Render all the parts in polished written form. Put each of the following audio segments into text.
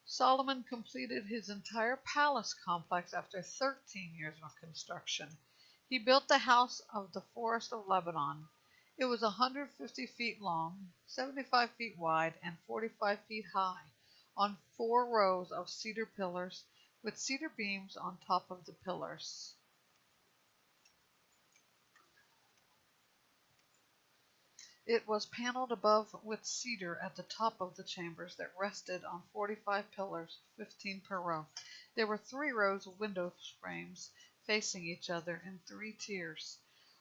Solomon completed his entire palace complex after 13 years of construction. He built the House of the Forest of Lebanon. It was 150 feet long, 75 feet wide, and 45 feet high, on 4 rows of cedar pillars with cedar beams on top of the pillars. It was paneled above with cedar at the top of the chambers that rested on 45 pillars, 15 per row. There were 3 rows of window frames facing each other in 3 tiers.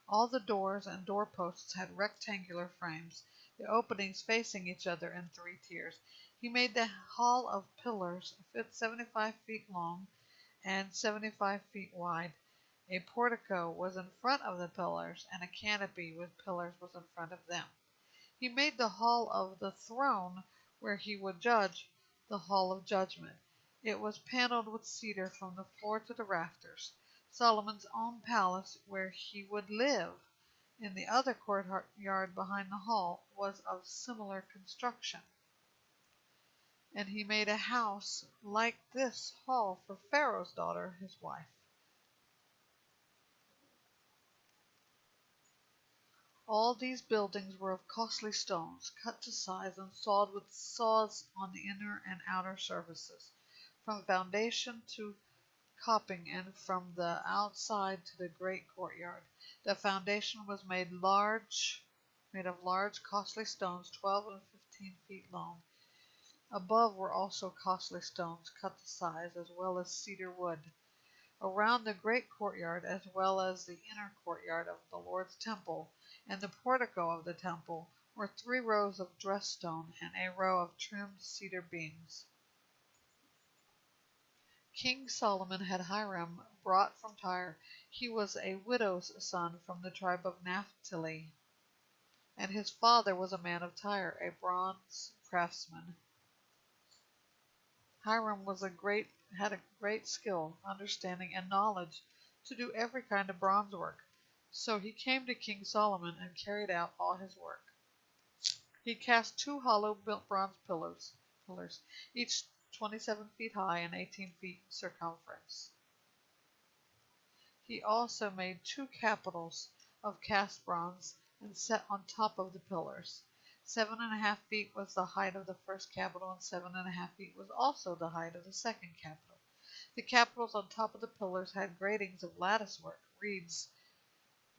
All the doors and doorposts had rectangular frames, the openings facing each other in 3 tiers. He made the hall of pillars 75 feet long and 75 feet wide. A portico was in front of the pillars, and a canopy with pillars was in front of them. He made the hall of the throne where he would judge, the hall of judgment. It was paneled with cedar from the floor to the rafters. Solomon's own palace, where he would live in the other courtyard behind the hall, was of similar construction. And he made a house like this hall for Pharaoh's daughter, his wife. All these buildings were of costly stones, cut to size and sawed with saws on the inner and outer surfaces, from foundation to coping, and from the outside to the great courtyard. The foundation was made of large, costly stones, 12 and 15 feet long. Above were also costly stones, cut to size, as well as cedar wood. Around the great courtyard, as well as the inner courtyard of the Lord's temple and the portico of the temple, were 3 rows of dressed stone and a row of trimmed cedar beams. King Solomon had Hiram brought from Tyre. He was a widow's son from the tribe of Naphtali, and his father was a man of Tyre, a bronze craftsman. Hiram had a great skill, understanding, and knowledge to do every kind of bronze work. So he came to King Solomon and carried out all his work. He cast 2 hollow bronze pillars, each 27 feet high and 18 feet in circumference. He also made 2 capitals of cast bronze and set on top of the pillars. 7.5 feet was the height of the first capital, and 7.5 feet was also the height of the second capital. The capitals on top of the pillars had gratings of lattice work, reeds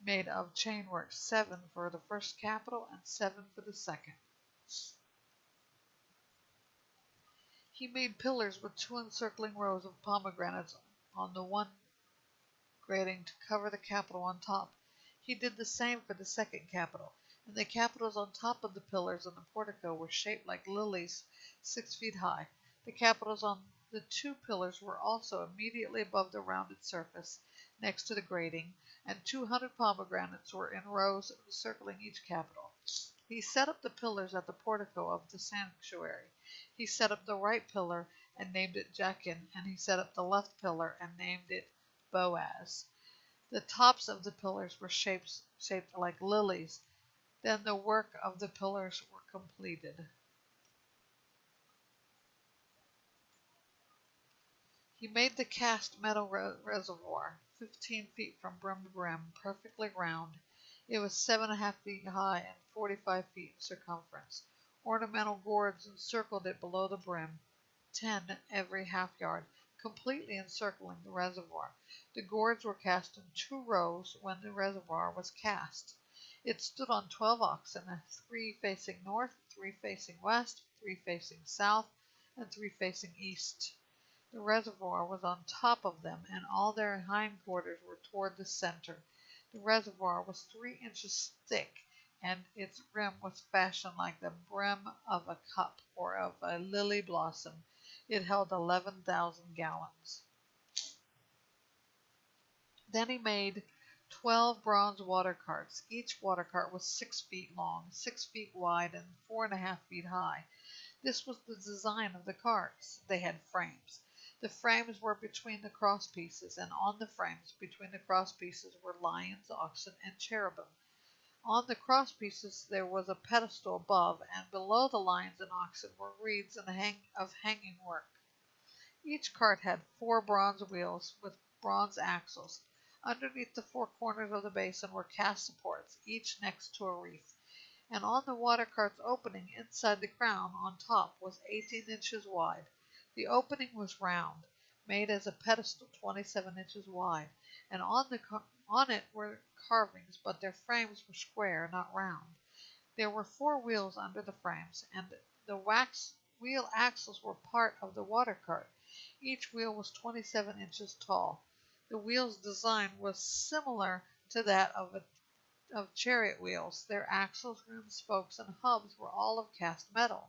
made of chainwork, 7 for the first capital and 7 for the second. He made pillars with 2 encircling rows of pomegranates on the one grating to cover the capital on top. He did the same for the second capital, and the capitals on top of the pillars and the portico were shaped like lilies 6 feet high. The capitals on the 2 pillars were also immediately above the rounded surface, next to the grating, and 200 pomegranates were in rows encircling each capital. He set up the pillars at the portico of the sanctuary. He set up the right pillar and named it Jachin, and he set up the left pillar and named it Boaz. The tops of the pillars were shaped like lilies. Then the work of the pillars were completed. He made the cast metal reservoir, 15 feet from brim to brim, perfectly round. It was 7.5 feet high and 45 feet in circumference. Ornamental gourds encircled it below the brim, 10 every half yard, completely encircling the reservoir. The gourds were cast in 2 rows when the reservoir was cast. It stood on 12 oxen, 3 facing north, 3 facing west, 3 facing south, and 3 facing east. The reservoir was on top of them, and all their hindquarters were toward the center. The reservoir was 3 inches thick, and its rim was fashioned like the brim of a cup or of a lily blossom. It held 11,000 gallons. Then he made 12 bronze water carts. Each water cart was 6 feet long, 6 feet wide, and 4.5 feet high. This was the design of the carts. They had frames. The frames were between the cross pieces, and on the frames between the cross pieces were lions, oxen, and cherubim. On the cross pieces there was a pedestal above, and below the lions and oxen were reeds of hanging work. Each cart had 4 bronze wheels with bronze axles. Underneath the 4 corners of the basin were cast supports, each next to a wreath, and on the water cart's opening inside the crown on top was 18 inches wide. The opening was round, made as a pedestal 27 inches wide, and on it were carvings, but their frames were square, not round. There were 4 wheels under the frames, and the wax wheel axles were part of the water cart. Each wheel was 27 inches tall. The wheel's design was similar to that of chariot wheels. Their axles, rims, spokes, and hubs were all of cast metal.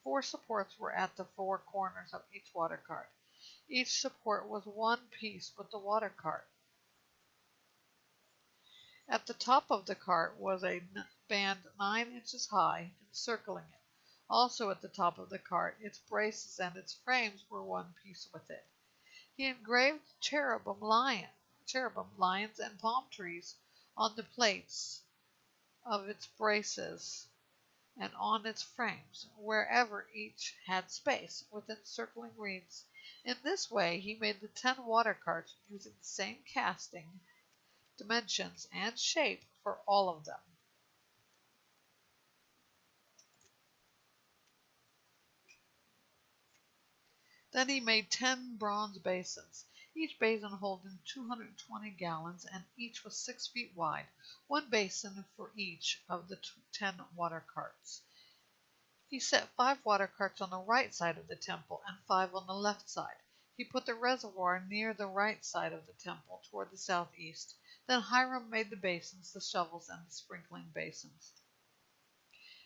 4 supports were at the 4 corners of each water cart. Each support was one piece with the water cart. At the top of the cart was a band 9 inches high, encircling it. Also at the top of the cart, its braces and its frames were one piece with it. He engraved cherubim, lions, and palm trees on the plates of its braces and on its frames, wherever each had space, with encircling reeds. In this way he made the 10 water carts using the same casting, dimensions, and shape for all of them. Then he made 10 bronze basins, each basin holding 220 gallons, and each was 6 feet wide, one basin for each of the 10 water carts. He set 5 water carts on the right side of the temple and 5 on the left side. He put the reservoir near the right side of the temple, toward the southeast. Then Hiram made the basins, the shovels, and the sprinkling basins.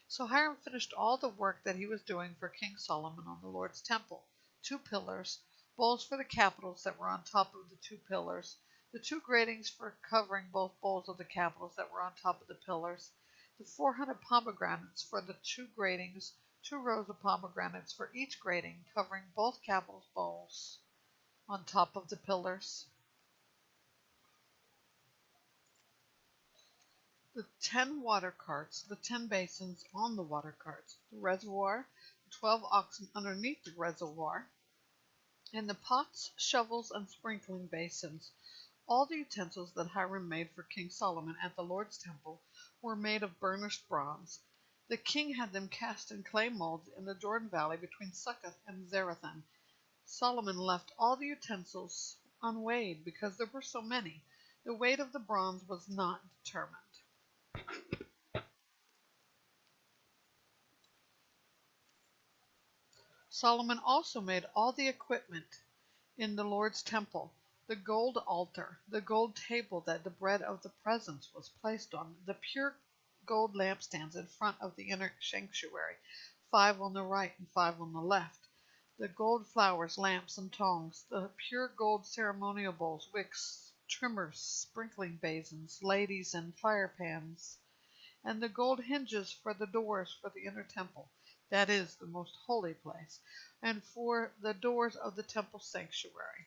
So Hiram finished all the work that he was doing for King Solomon on the Lord's temple: 2 pillars, bowls for the capitals that were on top of the 2 pillars, the 2 gratings for covering both bowls of the capitals that were on top of the pillars, the 400 pomegranates for the 2 gratings, 2 rows of pomegranates for each grating, covering both capitals bowls on top of the pillars. The 10 water carts, the 10 basins on the water carts, the reservoir, the 12 oxen underneath the reservoir, and the pots, shovels, and sprinkling basins. All the utensils that Hiram made for King Solomon at the Lord's temple were made of burnished bronze. The king had them cast in clay molds in the Jordan Valley between Succoth and Zarethan. Solomon left all the utensils unweighed because there were so many. The weight of the bronze was not determined. Solomon also made all the equipment in the Lord's temple: the gold altar, the gold table that the bread of the presence was placed on, the pure gold lampstands in front of the inner sanctuary, 5 on the right and 5 on the left, the gold flowers, lamps, and tongs, the pure gold ceremonial bowls, wicks, trimmers, sprinkling basins, ladies, and fire pans, and the gold hinges for the doors for the inner temple, that is, the most holy place, and for the doors of the temple sanctuary.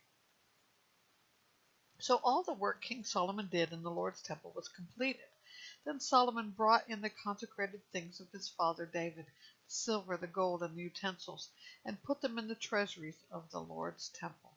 So all the work King Solomon did in the Lord's temple was completed. Then Solomon brought in the consecrated things of his father David, the silver, the gold, and the utensils, and put them in the treasuries of the Lord's temple.